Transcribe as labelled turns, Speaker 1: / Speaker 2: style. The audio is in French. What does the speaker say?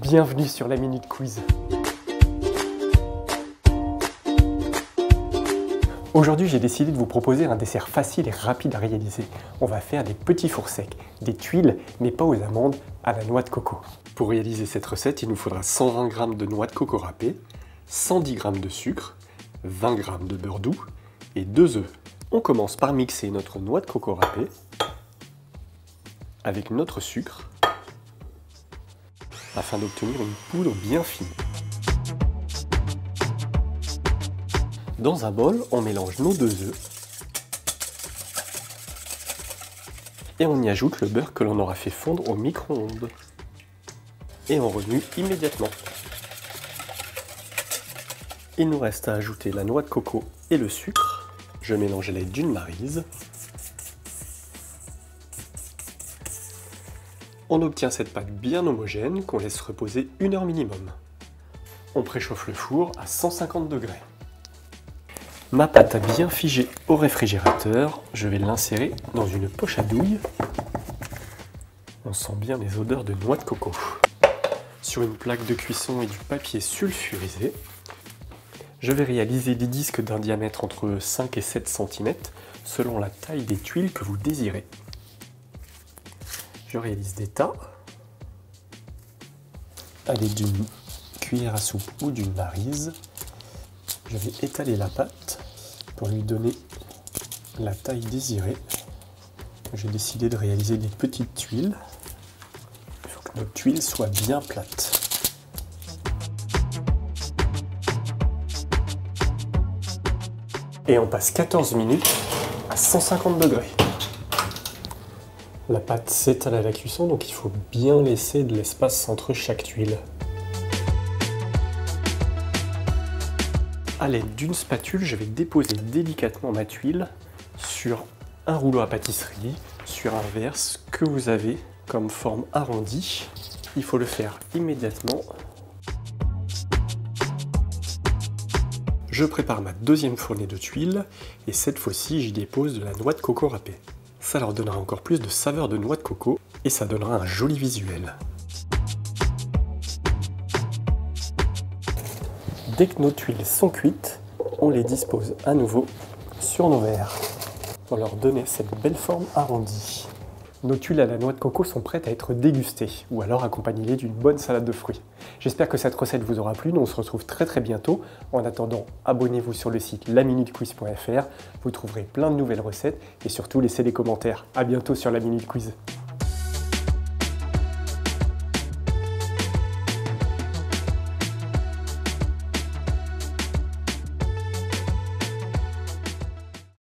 Speaker 1: Bienvenue sur la Minute Quiz. Aujourd'hui, j'ai décidé de vous proposer un dessert facile et rapide à réaliser. On va faire des petits fours secs, des tuiles, mais pas aux amandes, à la noix de coco. Pour réaliser cette recette, il nous faudra 120 g de noix de coco râpée, 110 g de sucre, 20 g de beurre doux et 2 œufs. On commence par mixer notre noix de coco râpée avec notre sucre afin d'obtenir une poudre bien fine. Dans un bol, on mélange nos 2 œufs et on y ajoute le beurre que l'on aura fait fondre au micro-ondes. Et on remue immédiatement. Il nous reste à ajouter la noix de coco et le sucre. Je mélange à l'aide d'une maryse. On obtient cette pâte bien homogène qu'on laisse reposer 1 heure minimum. On préchauffe le four à 150 degrés. Ma pâte a bien figé au réfrigérateur. Je vais l'insérer dans une poche à douille. On sent bien les odeurs de noix de coco. Sur une plaque de cuisson et du papier sulfurisé, je vais réaliser des disques d'un diamètre entre 5 et 7 cm selon la taille des tuiles que vous désirez. Je réalise des tas à l'aide d'une cuillère à soupe ou d'une maryse. Je vais étaler la pâte pour lui donner la taille désirée. J'ai décidé de réaliser des petites tuiles. Il faut que nos tuiles soient bien plates. Et on passe 14 minutes à 150 degrés. La pâte s'étale à la cuisson, donc il faut bien laisser de l'espace entre chaque tuile. A l'aide d'une spatule, je vais déposer délicatement ma tuile sur un rouleau à pâtisserie, sur un verre, ce que vous avez comme forme arrondie. Il faut le faire immédiatement. Je prépare ma deuxième fournée de tuiles et cette fois-ci, j'y dépose de la noix de coco râpée. Ça leur donnera encore plus de saveur de noix de coco et ça donnera un joli visuel. Dès que nos tuiles sont cuites, on les dispose à nouveau sur nos verres pour leur donner cette belle forme arrondie. Nos tuiles à la noix de coco sont prêtes à être dégustées ou alors accompagnées d'une bonne salade de fruits. J'espère que cette recette vous aura plu. Nous on se retrouve très bientôt. En attendant, abonnez-vous sur le site laminutquiz.fr. Vous trouverez plein de nouvelles recettes et surtout laissez des commentaires. À bientôt sur la Minute Quiz.